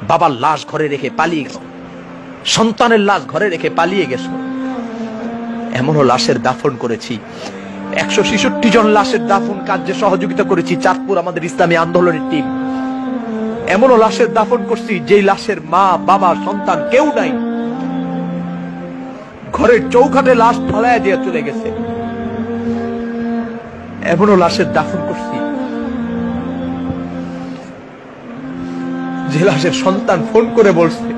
বাবার লাশ ঘরে রেখে পালিয়ে গেছো, সন্তানের লাশ ঘরে রেখে পালিয়ে গেছো। এমনও লাশের দাফন করেছি, 166 জন লাশের দাফন কার্যে সহযোগিতা করেছি চাঁদপুর আমাদের ইসলামী আন্দোলনের টিম। এমনও লাশের দাফন করছি যেই লাশের মা বাবা সন্তান কেউ নাই, ঘরের চৌকাঠে লাশ ফালাইয়া দিয়ে চলে গেছে। এমনও লাশের দাফন করছি যে লাশের সন্তান ফোন করে বলছে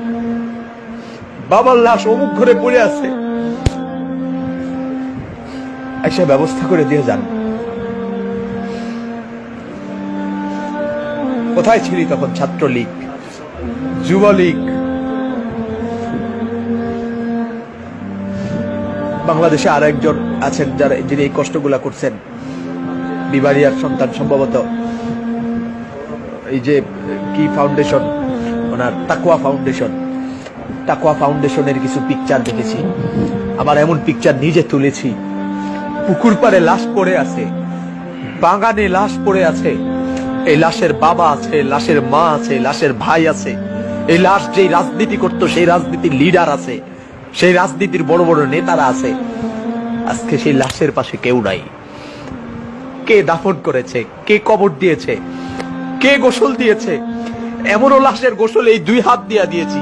বাবার লাশ অমুক ঘরে পড়ে আছে, এসে ব্যবস্থা করে দিয়ে যান। কোথায় ছিলি তখন? ছাত্রলীগ, যুবলীগ, বাংলাদেশে আর একজন আছেন যারা যিনি এই কষ্টগুলা করছেন, বিবারিয়ার সন্তান, সম্ভবত এই যে কি ফাউন্ডেশন ওনার, তাকওয়া ফাউন্ডেশন, তাকওয়া ফাউন্ডেশনের কিছু পিকচার দেখেছি। আবার এমন পিকচার নিজে তুলেছি, পুকুর পাড়ে লাশ পড়ে আছে, বাগানে লাশ পড়ে আছে, এই লাশের বাবা আছে, লাশের মা আছে, লাশের ভাই আছে। এই লাশ যেই রাজনীতি করতো সেই রাজনীতির লিডার আছে, সেই রাজনীতির বড় বড় নেতারা আছে। আজকে সেই লাশের পাশে কেউ নাই। কে দাফন করেছে? কে কবর দিয়েছে? কে গোসল দিয়েছে? এমনও লাশের গোসল এই 2 হাত দিয়া দিয়েছি।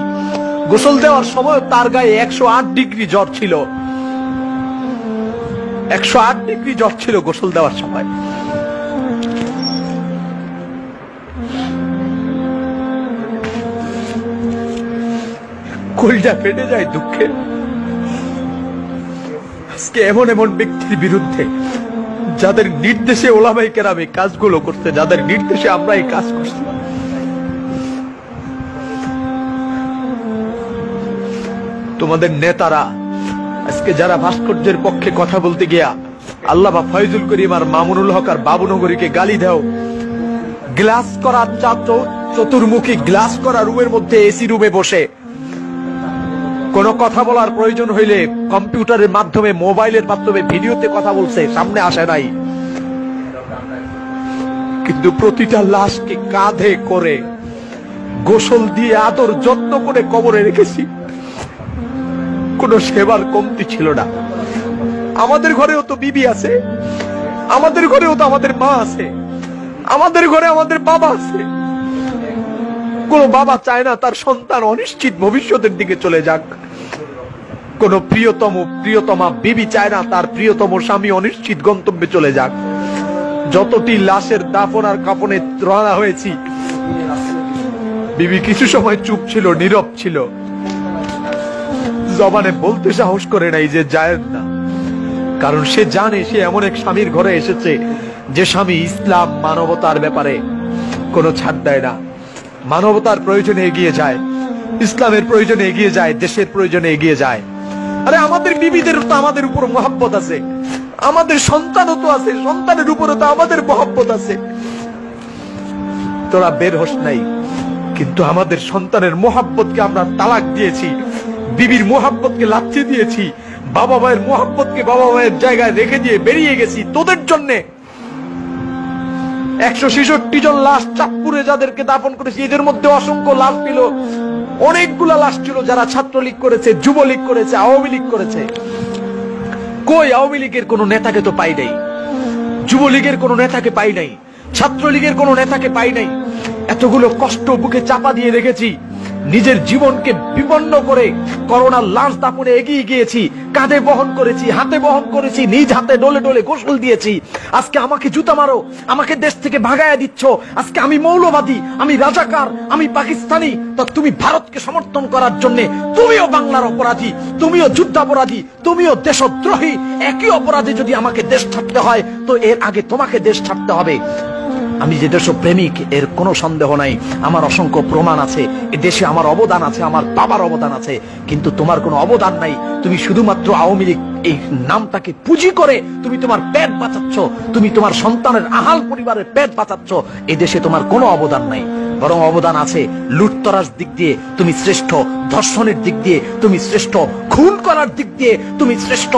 গোসল দেওয়ার সময় তার গায়ে 108 ডিগ্রি জ্বর ছিল, 108 ডিগ্রি জ্বর ছিল গোসল দেওয়ার সময়। কলিজা ফেটে যায় দুঃখে। আজকে এমন এমন ব্যক্তির বিরুদ্ধে যাদের নির্দেশে ওলামায়ে কেরাম এই কাজগুলো করতে, যাদের নির্দেশে আমরা এই কাজ করছি, তোমাদের নেতারা আজকে যারা ভাস্কর্যের পক্ষে কথা বলতে গিয়া আল্লামা ফয়জুল করিম আর মামুনুল হক আর বাবুনগরীকে গালি দাও, গ্লাস করা চতুর্মুখী গ্লাস করা রুমের মধ্যে এসি রুমে বসে কোন কথা বলার প্রয়োজন হইলে কম্পিউটারের মাধ্যমে, মোবাইলের মাধ্যমে ভিডিওতে কথা বলছে, সামনে আসে নাই। কিন্তু প্রতিটা লাশকে কাঁধে করে গোসল দিয়ে আদর যত্ন করে কবরে রেখেছি। কোন সেবার কমতি ছিল না। আমাদের ঘরেও তো বিবি আছে, আমাদের ঘরেও তো আমাদের মা আছে, আমাদের ঘরে আমাদের বাবা আছে। কোন বাবা চায় না তার সন্তান অনিশ্চিত ভবিষ্যতের দিকে চলে যাক। কোন প্রিয়তমা বিবি চায় না তার প্রিয়তম স্বামী অনিশ্চিত গন্তব্যে চলে যাক। যতটি লাশের দাফন আর কাফনে রওনা হয়েছি, বিবি কিছু সময় চুপ ছিল, নীরব ছিল, জবানে বলতে সাহস করে নাই যে যায় না। কারণ সে জানে সে এমন এক স্বামীর ঘরে এসেছে যে স্বামী ইসলাম মানবতার ব্যাপারে কোনো ছাড় দেয় না, মানবতার প্রয়োজনে এগিয়ে যায়, ইসলামের প্রয়োজনে এগিয়ে যায়, দেশের প্রয়োজনে এগিয়ে যায়। আরে আমাদের বিবিদের তো আমাদের উপর মহব্বত আছে, আমাদের সন্তানও তো আছে, সন্তানের উপরে তো আমাদের মহব্বত আছে। তোরা বের হোস নাই, কিন্তু আমাদের সন্তানের মহব্বতকে আমরা তালাক দিয়েছি, বিবির মহব্বতকে লাথি দিয়েছি, বাবা মায়ের মহব্বতকে বাবা মায়ের জায়গায় রেখে দিয়ে বেরিয়ে গেছি তোদের জন্যে। 166 জন লাশ চাঁদপুরে যাদেরকে দাফন করেছি, এদের মধ্যে অসংখ্য লাশ ছিল, অনেকগুলা লাশ ছিল যারা ছাত্রলীগ করেছে, যুবলীগ করেছে, আওয়ামী লীগ করেছে। কই আওয়ামী লীগের কোন নেতাকে তো পাই নাই, যুবলীগের কোন নেতাকে পাই নাই, ছাত্রলীগের কোন নেতাকে পাই নাই। এতগুলো কষ্ট বুকে চাপা দিয়ে রেখেছি, নিজের জীবনকে বিপন্ন করে করোনার লাশ দাফনে এগিয়ে গিয়েছি, কাঁধে বহন করেছি, হাতে বহন করেছি, নিজ হাতে ডলে ডলে গোসল দিয়েছি। আজকে আমাকে জুতা মারো, আমাকে দেশ থেকে ভাগায়া দিচ্ছ, আজকে আমি মৌলবাদী, আমি রাজাকার, আমি পাকিস্তানি, তো তুমি ভারতকে সমর্থন করার জন্য তুমিও বাংলার অপরাধী, তুমিও যুদ্ধাপরাধী, তুমিও দেশদ্রোহী। একই অপরাধে যদি আমাকে দেশ ছাড়তে হয় তো এর আগে তোমাকে দেশ ছাড়তে হবে। আমি যে দেশপ্রেমিক এর কোনো সন্দেহ নাই, আমার অসংখ্য প্রমাণ আছে, এ দেশে আমার অবদান আছে, আমার বাবার অবদান আছে, কিন্তু তোমার কোনো অবদান নাই। তুমি শুধুমাত্র আওয়ামী লীগ এই নামটাকে পুঁজি করে তুমি তোমার পেট বাঁচাচ্ছ, তুমি তোমার সন্তানের আহাল পরিবারের পেট বাঁচাচ্ছ। এই দেশে তোমার কোনো অবদান নাই, বরং অবদান আছে লুটতরাজ দিক দিয়ে তুমি শ্রেষ্ঠ, ধর্ষণের দিক দিয়ে তুমি শ্রেষ্ঠ, খুন করার দিক দিয়ে তুমি শ্রেষ্ঠ,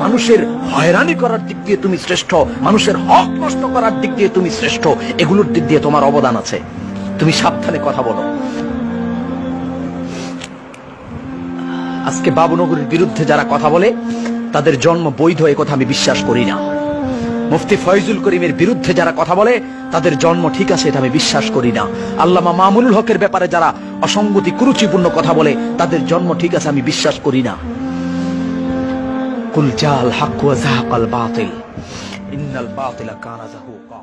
মানুষের হয়রানি করার দিক দিয়ে তুমি শ্রেষ্ঠ, মানুষের হক নষ্ট করার দিক দিয়ে তুমি শ্রেষ্ঠ। এগুলোর দিক দিয়ে তোমার অবদান আছে। তুমি সাবধানে কথা বলো। আজকে বাবুনগরীর বিরুদ্ধে যারা কথা বলে তাদের জন্ম বৈধ, এই কথা আমি বিশ্বাস করি না। মুফতি ফয়জুল করিমের বিরুদ্ধে যারা কথা বলে তাদের জন্ম ঠিক আছে, এটা আমি বিশ্বাস করি না। আল্লামা মামুনুল হকের ব্যাপারে যারা অসঙ্গতি কুরুচিপূর্ণ কথা বলে তাদের জন্ম ঠিক আছে, আমি বিশ্বাস করি না। কুল জাল হক ওয়া যাহাকাল বাতিল ইন্নাল বাতিলা কানা যাহুকা।